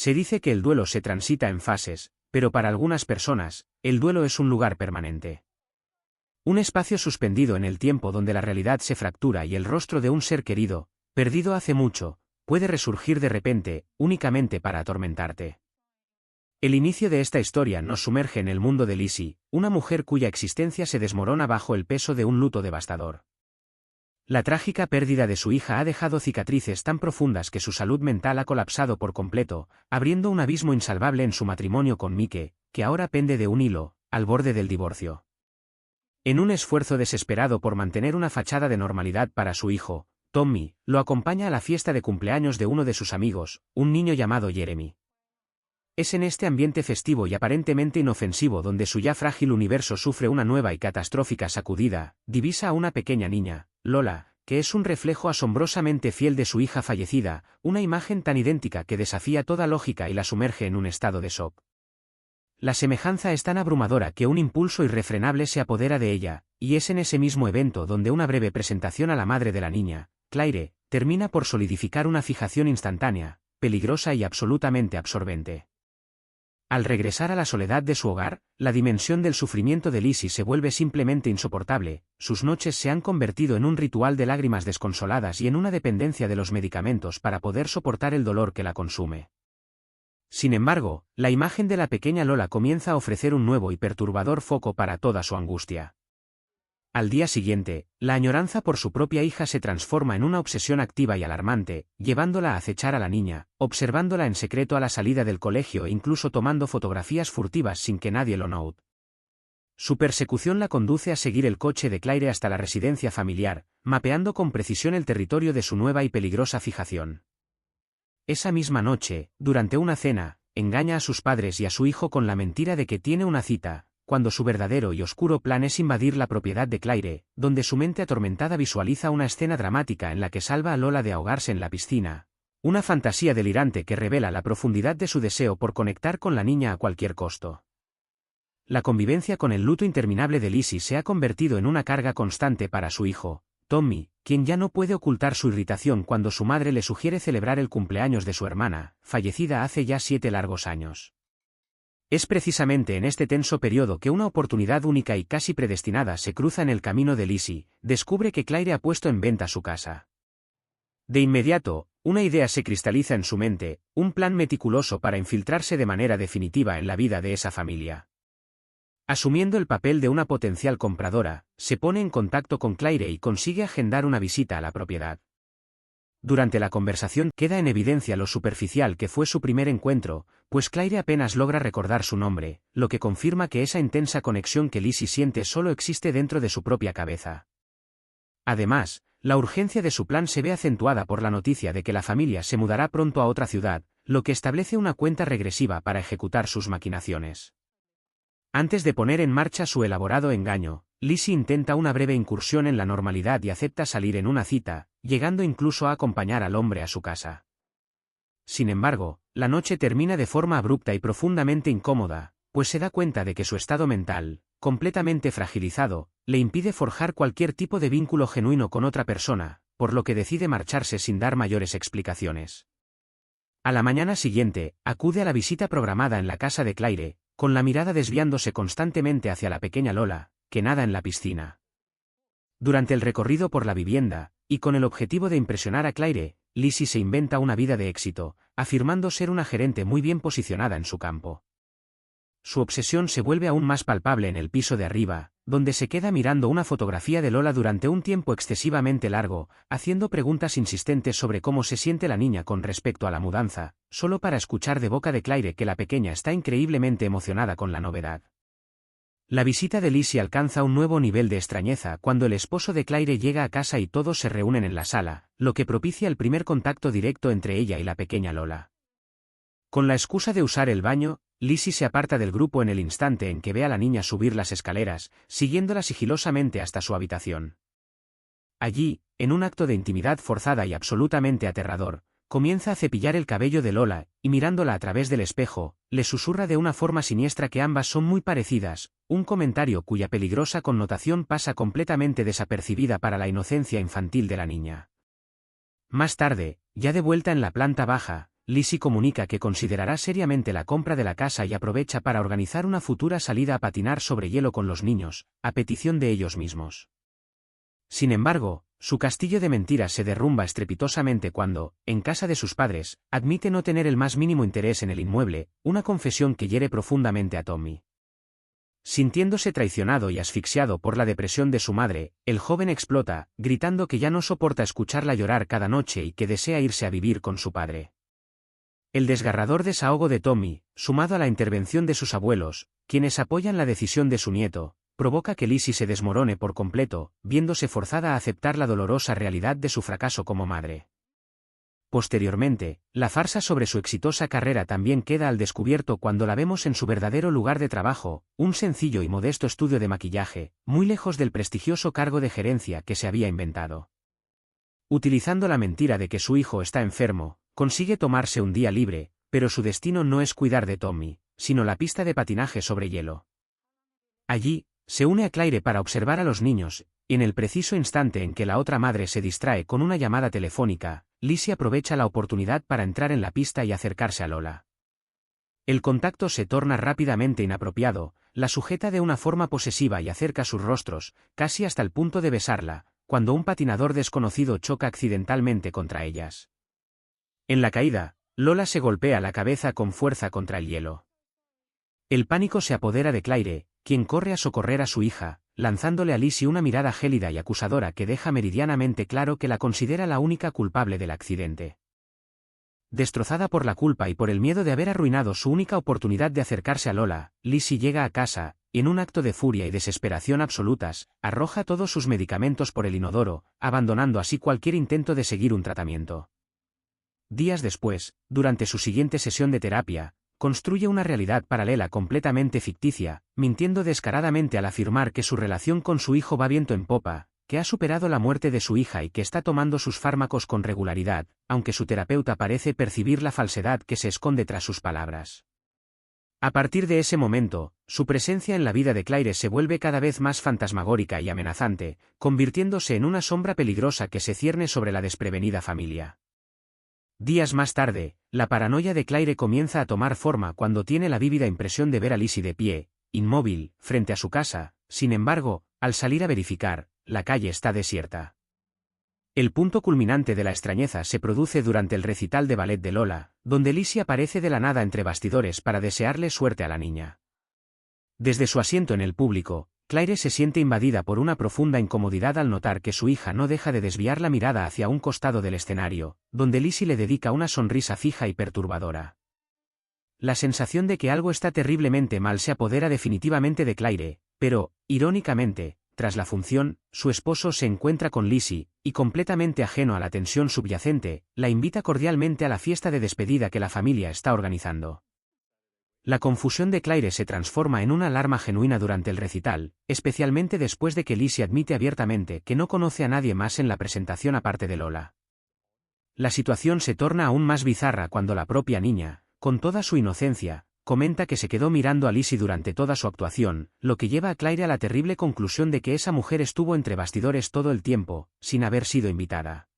Se dice que el duelo se transita en fases, pero para algunas personas, el duelo es un lugar permanente. Un espacio suspendido en el tiempo donde la realidad se fractura y el rostro de un ser querido, perdido hace mucho, puede resurgir de repente, únicamente para atormentarte. El inicio de esta historia nos sumerge en el mundo de Lizzie, una mujer cuya existencia se desmorona bajo el peso de un luto devastador. La trágica pérdida de su hija ha dejado cicatrices tan profundas que su salud mental ha colapsado por completo, abriendo un abismo insalvable en su matrimonio con Mike, que ahora pende de un hilo, al borde del divorcio. En un esfuerzo desesperado por mantener una fachada de normalidad para su hijo, Tommy lo acompaña a la fiesta de cumpleaños de uno de sus amigos, un niño llamado Jeremy. Es en este ambiente festivo y aparentemente inofensivo donde su ya frágil universo sufre una nueva y catastrófica sacudida. Divisa a una pequeña niña, Lola, que es un reflejo asombrosamente fiel de su hija fallecida, una imagen tan idéntica que desafía toda lógica y la sumerge en un estado de shock. La semejanza es tan abrumadora que un impulso irrefrenable se apodera de ella, y es en ese mismo evento donde una breve presentación a la madre de la niña, Claire, termina por solidificar una fijación instantánea, peligrosa y absolutamente absorbente. Al regresar a la soledad de su hogar, la dimensión del sufrimiento de Lizzie se vuelve simplemente insoportable, sus noches se han convertido en un ritual de lágrimas desconsoladas y en una dependencia de los medicamentos para poder soportar el dolor que la consume. Sin embargo, la imagen de la pequeña Lola comienza a ofrecer un nuevo y perturbador foco para toda su angustia. Al día siguiente, la añoranza por su propia hija se transforma en una obsesión activa y alarmante, llevándola a acechar a la niña, observándola en secreto a la salida del colegio e incluso tomando fotografías furtivas sin que nadie lo note. Su persecución la conduce a seguir el coche de Claire hasta la residencia familiar, mapeando con precisión el territorio de su nueva y peligrosa fijación. Esa misma noche, durante una cena, engaña a sus padres y a su hijo con la mentira de que tiene una cita, cuando su verdadero y oscuro plan es invadir la propiedad de Claire, donde su mente atormentada visualiza una escena dramática en la que salva a Lola de ahogarse en la piscina, una fantasía delirante que revela la profundidad de su deseo por conectar con la niña a cualquier costo. La convivencia con el luto interminable de Lizzie se ha convertido en una carga constante para su hijo, Tommy, quien ya no puede ocultar su irritación cuando su madre le sugiere celebrar el cumpleaños de su hermana, fallecida hace ya 7 largos años. Es precisamente en este tenso periodo que una oportunidad única y casi predestinada se cruza en el camino de Lizzie, descubre que Claire ha puesto en venta su casa. De inmediato, una idea se cristaliza en su mente, un plan meticuloso para infiltrarse de manera definitiva en la vida de esa familia. Asumiendo el papel de una potencial compradora, se pone en contacto con Claire y consigue agendar una visita a la propiedad. Durante la conversación queda en evidencia lo superficial que fue su primer encuentro, pues Claire apenas logra recordar su nombre, lo que confirma que esa intensa conexión que Lizzie siente solo existe dentro de su propia cabeza. Además, la urgencia de su plan se ve acentuada por la noticia de que la familia se mudará pronto a otra ciudad, lo que establece una cuenta regresiva para ejecutar sus maquinaciones. Antes de poner en marcha su elaborado engaño, Lizzie intenta una breve incursión en la normalidad y acepta salir en una cita, llegando incluso a acompañar al hombre a su casa. Sin embargo, la noche termina de forma abrupta y profundamente incómoda, pues se da cuenta de que su estado mental, completamente fragilizado, le impide forjar cualquier tipo de vínculo genuino con otra persona, por lo que decide marcharse sin dar mayores explicaciones. A la mañana siguiente, acude a la visita programada en la casa de Claire, con la mirada desviándose constantemente hacia la pequeña Lola, que nada en la piscina. Durante el recorrido por la vivienda, y con el objetivo de impresionar a Claire, Lizzie se inventa una vida de éxito, afirmando ser una gerente muy bien posicionada en su campo. Su obsesión se vuelve aún más palpable en el piso de arriba, donde se queda mirando una fotografía de Lola durante un tiempo excesivamente largo, haciendo preguntas insistentes sobre cómo se siente la niña con respecto a la mudanza, solo para escuchar de boca de Claire que la pequeña está increíblemente emocionada con la novedad. La visita de Lizzie alcanza un nuevo nivel de extrañeza cuando el esposo de Claire llega a casa y todos se reúnen en la sala, lo que propicia el primer contacto directo entre ella y la pequeña Lola. Con la excusa de usar el baño, Lizzie se aparta del grupo en el instante en que ve a la niña subir las escaleras, siguiéndola sigilosamente hasta su habitación. Allí, en un acto de intimidad forzada y absolutamente aterrador, comienza a cepillar el cabello de Lola, y mirándola a través del espejo, le susurra de una forma siniestra que ambas son muy parecidas, un comentario cuya peligrosa connotación pasa completamente desapercibida para la inocencia infantil de la niña. Más tarde, ya de vuelta en la planta baja, Lizzie comunica que considerará seriamente la compra de la casa y aprovecha para organizar una futura salida a patinar sobre hielo con los niños, a petición de ellos mismos. Sin embargo, su castillo de mentiras se derrumba estrepitosamente cuando, en casa de sus padres, admite no tener el más mínimo interés en el inmueble, una confesión que hiere profundamente a Tommy. Sintiéndose traicionado y asfixiado por la depresión de su madre, el joven explota, gritando que ya no soporta escucharla llorar cada noche y que desea irse a vivir con su padre. El desgarrador desahogo de Tommy, sumado a la intervención de sus abuelos, quienes apoyan la decisión de su nieto, provoca que Lizzie se desmorone por completo, viéndose forzada a aceptar la dolorosa realidad de su fracaso como madre. Posteriormente, la farsa sobre su exitosa carrera también queda al descubierto cuando la vemos en su verdadero lugar de trabajo, un sencillo y modesto estudio de maquillaje, muy lejos del prestigioso cargo de gerencia que se había inventado. Utilizando la mentira de que su hijo está enfermo, consigue tomarse un día libre, pero su destino no es cuidar de Tommy, sino la pista de patinaje sobre hielo. Allí, se une a Claire para observar a los niños, y en el preciso instante en que la otra madre se distrae con una llamada telefónica, Lizzie aprovecha la oportunidad para entrar en la pista y acercarse a Lola. El contacto se torna rápidamente inapropiado, la sujeta de una forma posesiva y acerca sus rostros, casi hasta el punto de besarla, cuando un patinador desconocido choca accidentalmente contra ellas. En la caída, Lola se golpea la cabeza con fuerza contra el hielo. El pánico se apodera de Claire, quien corre a socorrer a su hija, lanzándole a Lizzie una mirada gélida y acusadora que deja meridianamente claro que la considera la única culpable del accidente. Destrozada por la culpa y por el miedo de haber arruinado su única oportunidad de acercarse a Lola, Lizzie llega a casa, y en un acto de furia y desesperación absolutas, arroja todos sus medicamentos por el inodoro, abandonando así cualquier intento de seguir un tratamiento. Días después, durante su siguiente sesión de terapia, construye una realidad paralela completamente ficticia, mintiendo descaradamente al afirmar que su relación con su hijo va viento en popa, que ha superado la muerte de su hija y que está tomando sus fármacos con regularidad, aunque su terapeuta parece percibir la falsedad que se esconde tras sus palabras. A partir de ese momento, su presencia en la vida de Claire se vuelve cada vez más fantasmagórica y amenazante, convirtiéndose en una sombra peligrosa que se cierne sobre la desprevenida familia. Días más tarde, la paranoia de Claire comienza a tomar forma cuando tiene la vívida impresión de ver a Lizzie de pie, inmóvil, frente a su casa. Sin embargo, al salir a verificar, la calle está desierta. El punto culminante de la extrañeza se produce durante el recital de ballet de Lola, donde Lizzie aparece de la nada entre bastidores para desearle suerte a la niña. Desde su asiento en el público, Claire se siente invadida por una profunda incomodidad al notar que su hija no deja de desviar la mirada hacia un costado del escenario, donde Lizzie le dedica una sonrisa fija y perturbadora. La sensación de que algo está terriblemente mal se apodera definitivamente de Claire, pero, irónicamente, tras la función, su esposo se encuentra con Lizzie, y completamente ajeno a la tensión subyacente, la invita cordialmente a la fiesta de despedida que la familia está organizando. La confusión de Claire se transforma en una alarma genuina durante el recital, especialmente después de que Lizzie admite abiertamente que no conoce a nadie más en la presentación aparte de Lola. La situación se torna aún más bizarra cuando la propia niña, con toda su inocencia, comenta que se quedó mirando a Lizzie durante toda su actuación, lo que lleva a Claire a la terrible conclusión de que esa mujer estuvo entre bastidores todo el tiempo, sin haber sido invitada.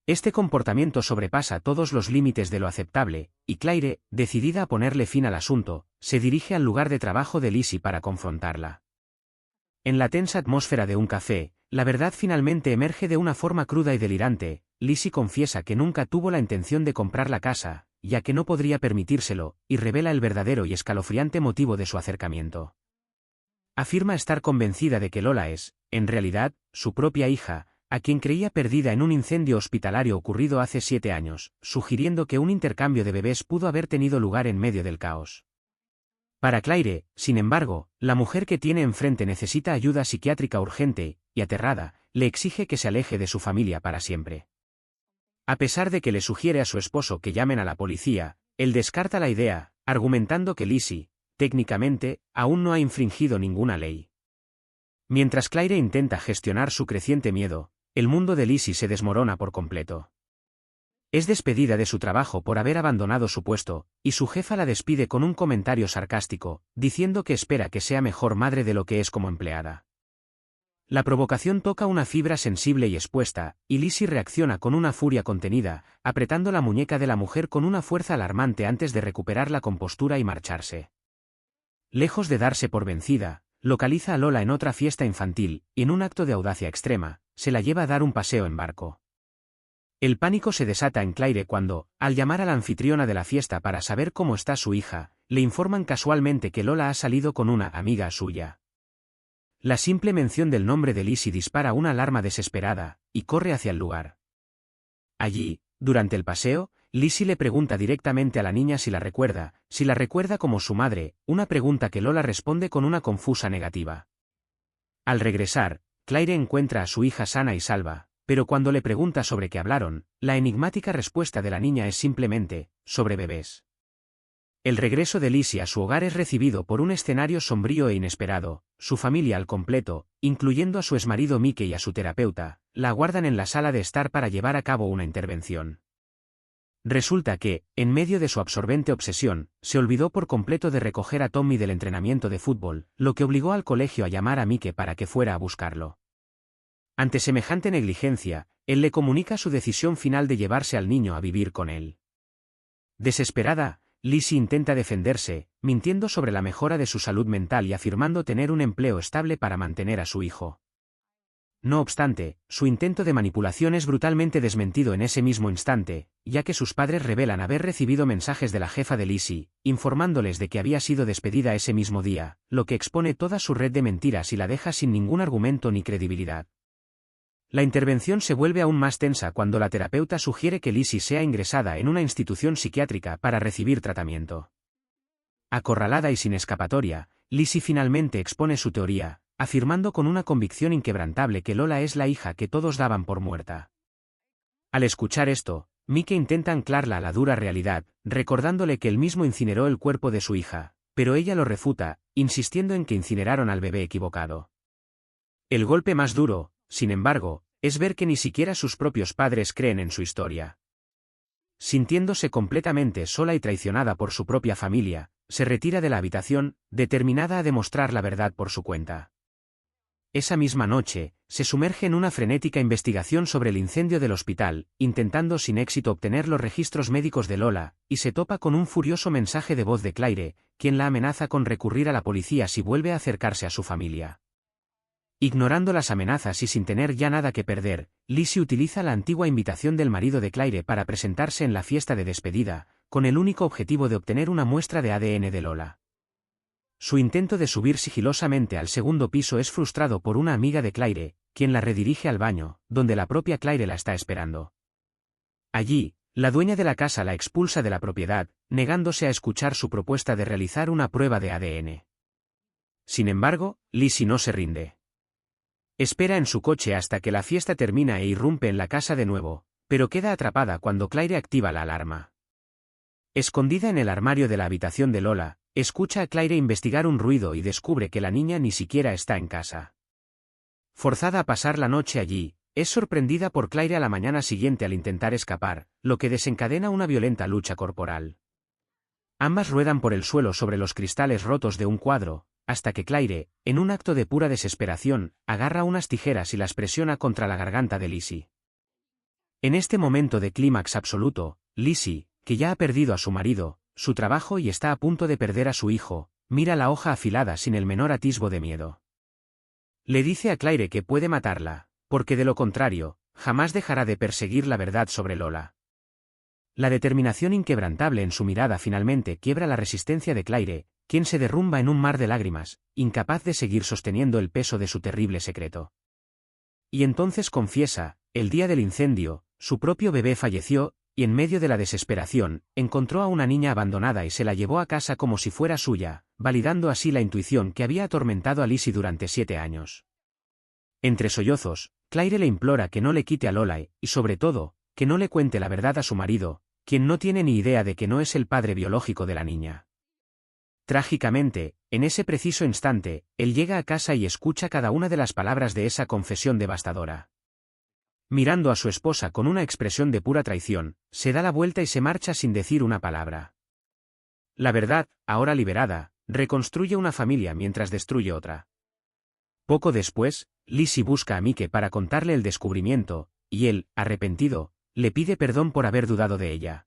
Este comportamiento sobrepasa todos los límites de lo aceptable, y Claire, decidida a ponerle fin al asunto, se dirige al lugar de trabajo de Lizzie para confrontarla. En la tensa atmósfera de un café, la verdad finalmente emerge de una forma cruda y delirante. Lizzie confiesa que nunca tuvo la intención de comprar la casa, ya que no podría permitírselo, y revela el verdadero y escalofriante motivo de su acercamiento. Afirma estar convencida de que Lola es, en realidad, su propia hija, a quien creía perdida en un incendio hospitalario ocurrido hace 7 años, sugiriendo que un intercambio de bebés pudo haber tenido lugar en medio del caos. Para Claire, sin embargo, la mujer que tiene enfrente necesita ayuda psiquiátrica urgente, y aterrada, le exige que se aleje de su familia para siempre. A pesar de que le sugiere a su esposo que llamen a la policía, él descarta la idea, argumentando que Lizzie, técnicamente, aún no ha infringido ninguna ley. Mientras Claire intenta gestionar su creciente miedo, el mundo de Lizzie se desmorona por completo. Es despedida de su trabajo por haber abandonado su puesto, y su jefa la despide con un comentario sarcástico, diciendo que espera que sea mejor madre de lo que es como empleada. La provocación toca una fibra sensible y expuesta, y Lizzie reacciona con una furia contenida, apretando la muñeca de la mujer con una fuerza alarmante antes de recuperar la compostura y marcharse. Lejos de darse por vencida, localiza a Lola en otra fiesta infantil, y en un acto de audacia extrema, se la lleva a dar un paseo en barco. El pánico se desata en Claire cuando, al llamar a la anfitriona de la fiesta para saber cómo está su hija, le informan casualmente que Lola ha salido con una amiga suya. La simple mención del nombre de Lizzie dispara una alarma desesperada, y corre hacia el lugar. Allí, durante el paseo, Lizzie le pregunta directamente a la niña si la recuerda como su madre, una pregunta que Lola responde con una confusa negativa. Al regresar, Claire encuentra a su hija sana y salva, pero cuando le pregunta sobre qué hablaron, la enigmática respuesta de la niña es simplemente, sobre bebés. El regreso de Lizzie a su hogar es recibido por un escenario sombrío e inesperado. Su familia al completo, incluyendo a su exmarido Mickey y a su terapeuta, la aguardan en la sala de estar para llevar a cabo una intervención. Resulta que, en medio de su absorbente obsesión, se olvidó por completo de recoger a Tommy del entrenamiento de fútbol, lo que obligó al colegio a llamar a Mickey para que fuera a buscarlo. Ante semejante negligencia, él le comunica su decisión final de llevarse al niño a vivir con él. Desesperada, Lizzie intenta defenderse, mintiendo sobre la mejora de su salud mental y afirmando tener un empleo estable para mantener a su hijo. No obstante, su intento de manipulación es brutalmente desmentido en ese mismo instante, ya que sus padres revelan haber recibido mensajes de la jefa de Lizzie, informándoles de que había sido despedida ese mismo día, lo que expone toda su red de mentiras y la deja sin ningún argumento ni credibilidad. La intervención se vuelve aún más tensa cuando la terapeuta sugiere que Lizzie sea ingresada en una institución psiquiátrica para recibir tratamiento. Acorralada y sin escapatoria, Lizzie finalmente expone su teoría, afirmando con una convicción inquebrantable que Lola es la hija que todos daban por muerta. Al escuchar esto, Mickey intenta anclarla a la dura realidad, recordándole que él mismo incineró el cuerpo de su hija, pero ella lo refuta, insistiendo en que incineraron al bebé equivocado. El golpe más duro, sin embargo, es ver que ni siquiera sus propios padres creen en su historia. Sintiéndose completamente sola y traicionada por su propia familia, se retira de la habitación, determinada a demostrar la verdad por su cuenta. Esa misma noche, se sumerge en una frenética investigación sobre el incendio del hospital, intentando sin éxito obtener los registros médicos de Lola, y se topa con un furioso mensaje de voz de Claire, quien la amenaza con recurrir a la policía si vuelve a acercarse a su familia. Ignorando las amenazas y sin tener ya nada que perder, Lizzie utiliza la antigua invitación del marido de Claire para presentarse en la fiesta de despedida, con el único objetivo de obtener una muestra de ADN de Lola. Su intento de subir sigilosamente al segundo piso es frustrado por una amiga de Claire, quien la redirige al baño, donde la propia Claire la está esperando. Allí, la dueña de la casa la expulsa de la propiedad, negándose a escuchar su propuesta de realizar una prueba de ADN. Sin embargo, Lizzie no se rinde. Espera en su coche hasta que la fiesta termina e irrumpe en la casa de nuevo, pero queda atrapada cuando Claire activa la alarma. Escondida en el armario de la habitación de Lola, escucha a Claire investigar un ruido y descubre que la niña ni siquiera está en casa. Forzada a pasar la noche allí, es sorprendida por Claire a la mañana siguiente al intentar escapar, lo que desencadena una violenta lucha corporal. Ambas ruedan por el suelo sobre los cristales rotos de un cuadro, hasta que Claire, en un acto de pura desesperación, agarra unas tijeras y las presiona contra la garganta de Lizzie. En este momento de clímax absoluto, Lizzie, que ya ha perdido a su marido, su trabajo y está a punto de perder a su hijo, mira la hoja afilada sin el menor atisbo de miedo. Le dice a Claire que puede matarla, porque de lo contrario, jamás dejará de perseguir la verdad sobre Lola. La determinación inquebrantable en su mirada finalmente quiebra la resistencia de Claire, quien se derrumba en un mar de lágrimas, incapaz de seguir sosteniendo el peso de su terrible secreto. Y entonces confiesa, el día del incendio, su propio bebé falleció, y en medio de la desesperación, encontró a una niña abandonada y se la llevó a casa como si fuera suya, validando así la intuición que había atormentado a Lizzie durante 7 años. Entre sollozos, Claire le implora que no le quite a Lola y, sobre todo, que no le cuente la verdad a su marido, quien no tiene ni idea de que no es el padre biológico de la niña. Trágicamente, en ese preciso instante, él llega a casa y escucha cada una de las palabras de esa confesión devastadora. Mirando a su esposa con una expresión de pura traición, se da la vuelta y se marcha sin decir una palabra. La verdad, ahora liberada, reconstruye una familia mientras destruye otra. Poco después, Lizzie busca a Mike para contarle el descubrimiento, y él, arrepentido, le pide perdón por haber dudado de ella.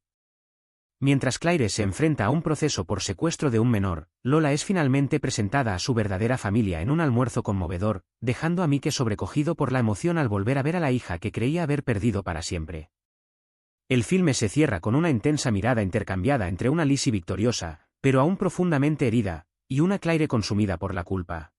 Mientras Claire se enfrenta a un proceso por secuestro de un menor, Lola es finalmente presentada a su verdadera familia en un almuerzo conmovedor, dejando a Mike sobrecogido por la emoción al volver a ver a la hija que creía haber perdido para siempre. El filme se cierra con una intensa mirada intercambiada entre una Lizzie victoriosa, pero aún profundamente herida, y una Claire consumida por la culpa.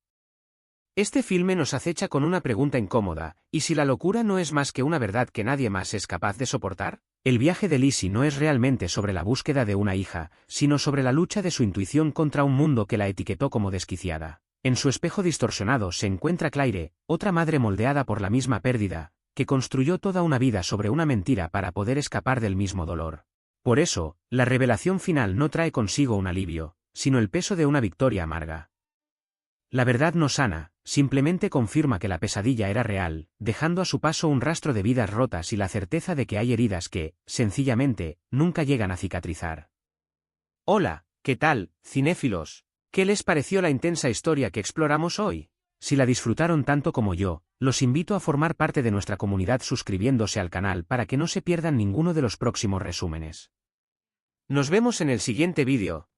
Este filme nos acecha con una pregunta incómoda: ¿y si la locura no es más que una verdad que nadie más es capaz de soportar? El viaje de Lizzie no es realmente sobre la búsqueda de una hija, sino sobre la lucha de su intuición contra un mundo que la etiquetó como desquiciada. En su espejo distorsionado se encuentra Claire, otra madre moldeada por la misma pérdida, que construyó toda una vida sobre una mentira para poder escapar del mismo dolor. Por eso, la revelación final no trae consigo un alivio, sino el peso de una victoria amarga. La verdad no sana, simplemente confirma que la pesadilla era real, dejando a su paso un rastro de vidas rotas y la certeza de que hay heridas que, sencillamente, nunca llegan a cicatrizar. Hola, ¿qué tal, cinéfilos? ¿Qué les pareció la intensa historia que exploramos hoy? Si la disfrutaron tanto como yo, los invito a formar parte de nuestra comunidad suscribiéndose al canal para que no se pierdan ninguno de los próximos resúmenes. Nos vemos en el siguiente vídeo.